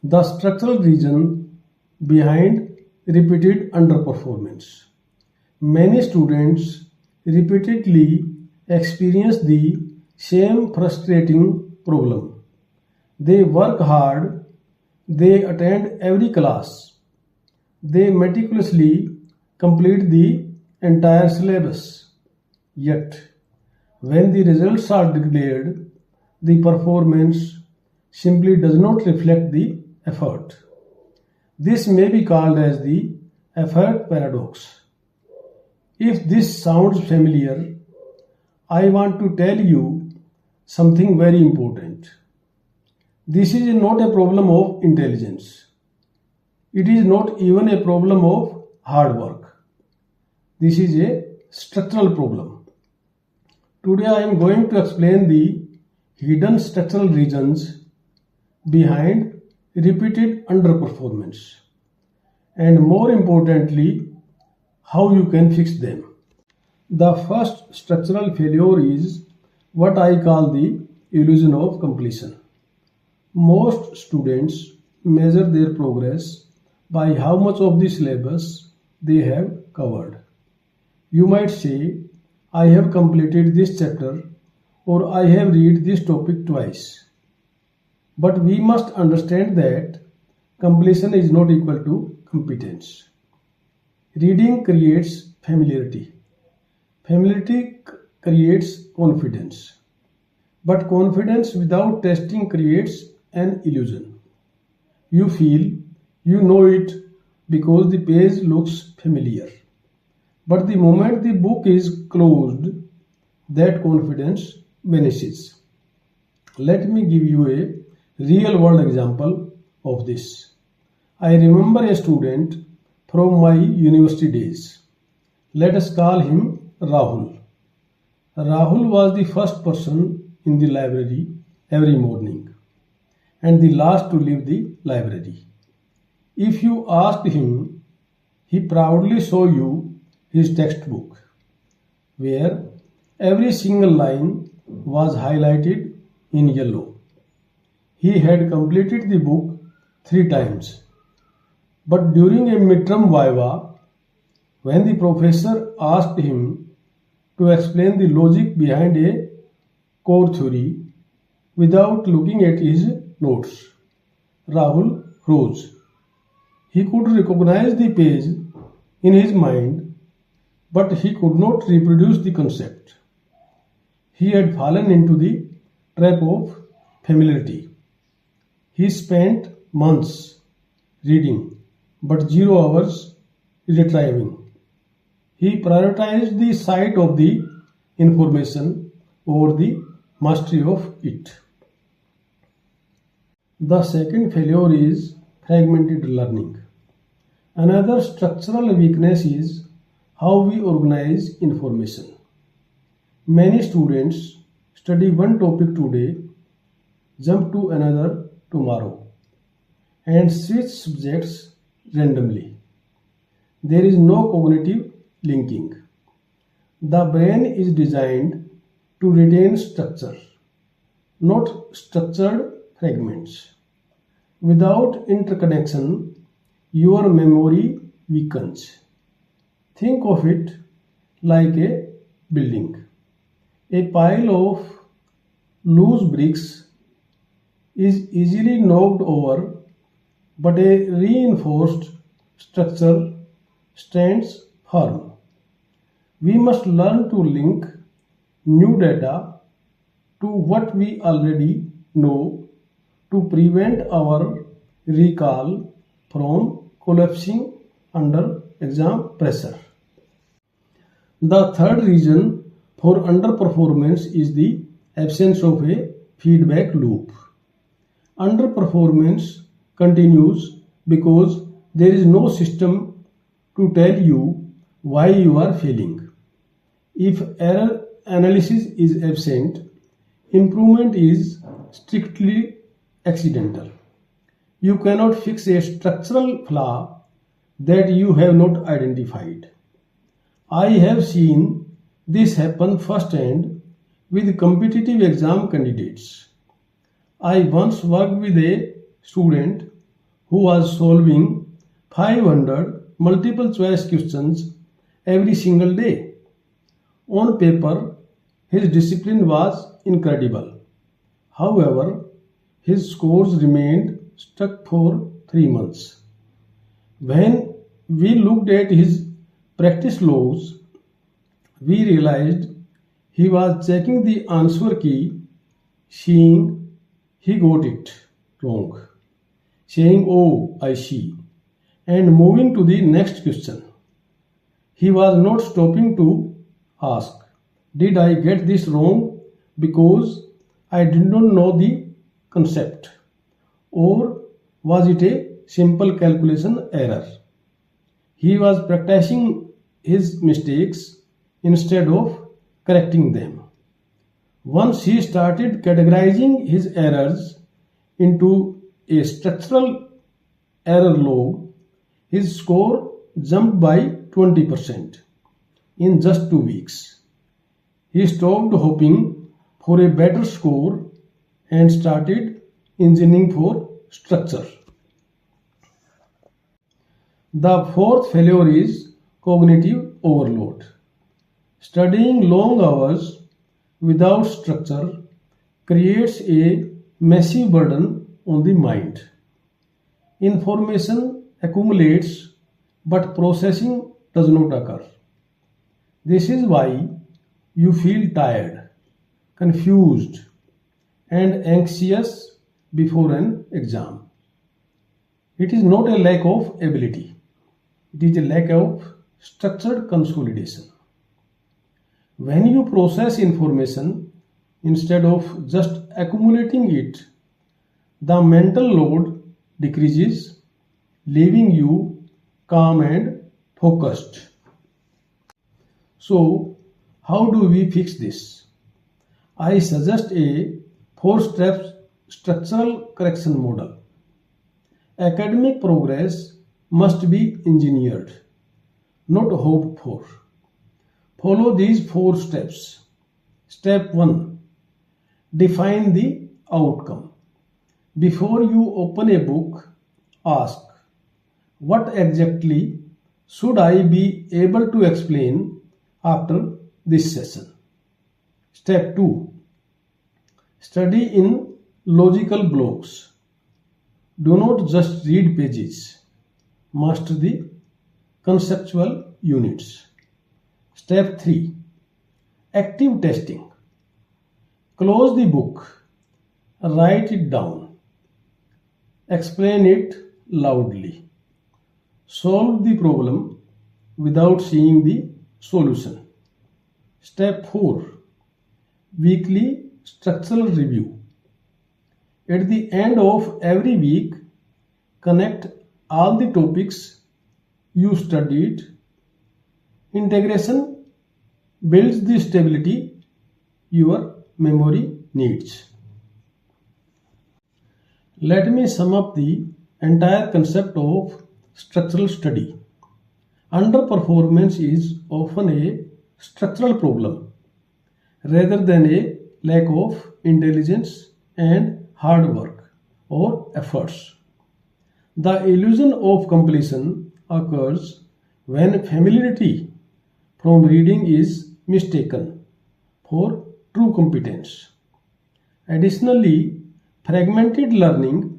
The structural reason behind repeated underperformance. Many students repeatedly experience the same frustrating problem. They work hard, they attend every class, they meticulously complete the entire syllabus. Yet, when the results are declared, the performance simply does not reflect the effort. This may be called as the effort paradox. If this sounds familiar, I want to tell you something very important. This is not a problem of intelligence. It is not even a problem of hard work. This is a structural problem. Today I am going to explain the hidden structural reasons behind repeated underperformance and, more importantly, how you can fix them. The first structural failure is what I call the illusion of completion. Most students measure their progress by how much of the syllabus they have covered. You might say, I have completed this chapter or I have read this topic twice. But we must understand that completion is not equal to competence. Reading creates familiarity. Familiarity creates confidence. But confidence without testing creates an illusion. You feel you know it because the page looks familiar. But the moment the book is closed, that confidence vanishes. Let me give you a real world example of this. I remember a student from my university days. Let us call him Rahul. Rahul was the first person in the library every morning and the last to leave the library. If you asked him, he proudly show you his textbook, where every single line was highlighted in yellow. He had completed the book 3 times. But during a midterm viva, when the professor asked him to explain the logic behind a core theory without looking at his notes, Rahul froze. He could recognize the page in his mind, but he could not reproduce the concept. He had fallen into the trap of familiarity. He spent months reading, but 0 hours retrieving. He prioritized the sight of the information over the mastery of it. The second failure is fragmented learning. Another structural weakness is how we organize information. Many students study one topic today, jump to another tomorrow, and switch subjects randomly. There is no cognitive linking. The brain is designed to retain structure, not structured fragments. Without interconnection, your memory weakens. Think of it like a building. A pile of loose bricks is easily knocked over, but a reinforced structure stands firm. We must learn to link new data to what we already know to prevent our recall from collapsing under exam pressure. The third reason for underperformance is the absence of a feedback loop. Underperformance continues because there is no system to tell you why you are failing. If error analysis is absent, improvement is strictly accidental. You cannot fix a structural flaw that you have not identified. I have seen this happen firsthand with competitive exam candidates. I once worked with a student who was solving 500 multiple choice questions every single day. On paper, his discipline was incredible. However, his scores remained stuck for 3 months. When we looked at his practice logs, we realized he was checking the answer key, seeing he got it wrong, saying, "Oh, I see," and moving to the next question. He was not stopping to ask, "Did I get this wrong because I did not know the concept? Or was it a simple calculation error?" He was practicing his mistakes instead of correcting them. Once he started categorizing his errors into a structural error log, his score jumped by 20% in just 2 weeks. He stopped hoping for a better score and started engineering for structure. The fourth failure is cognitive overload. Studying long hours without structure creates a massive burden on the mind. Information accumulates, but processing does not occur. This is why you feel tired, confused, and anxious before an exam. It is not a lack of ability, it is a lack of structured consolidation. When you process information instead of just accumulating it, the mental load decreases, leaving you calm and focused. So, how do we fix this? I suggest a 4-step structural correction model. Academic progress must be engineered, not hoped for. Follow these 4 steps. Step 1. Define the outcome. Before you open a book, ask, what exactly should I be able to explain after this session? Step 2. Study in logical blocks. Do not just read pages. Master the conceptual units. Step 3. Active testing. Close the book. Write it down. Explain it loudly. Solve the problem without seeing the solution. Step 4. Weekly structural review. At the end of every week, connect all the topics you studied. Integration builds the stability your memory needs. Let me sum up the entire concept of structural study. Underperformance is often a structural problem rather than a lack of intelligence and hard work or efforts. The illusion of completion occurs when familiarity from reading is mistaken for true competence. Additionally, fragmented learning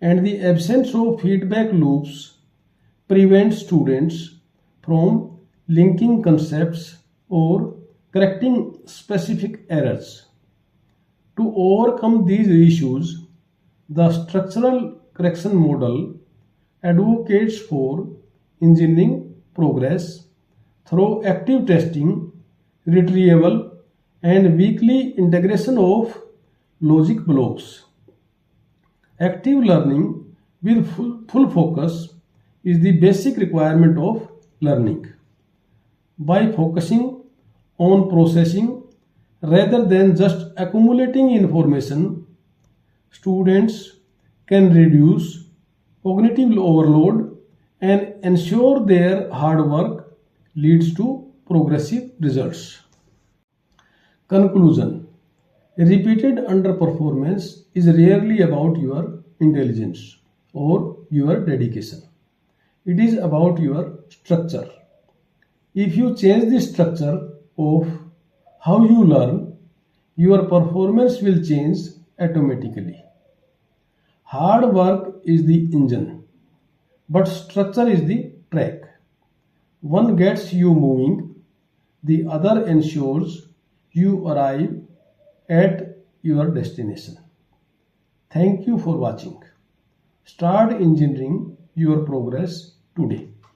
and the absence of feedback loops prevent students from linking concepts or correcting specific errors. To overcome these issues, the structural correction model advocates for engineering progress through active testing, retrieval, and weekly integration of logic blocks. Active learning with full focus is the basic requirement of learning. By focusing on processing rather than just accumulating information, students can reduce cognitive overload and ensure their hard work leads to progressive results. Conclusion. Repeated underperformance is rarely about your intelligence or your dedication. It is about your structure. If you change the structure of how you learn, your performance will change automatically. Hard work is the engine, but structure is the track. One gets you moving, the other ensures you arrive at your destination. Thank you for watching. Start engineering your progress today.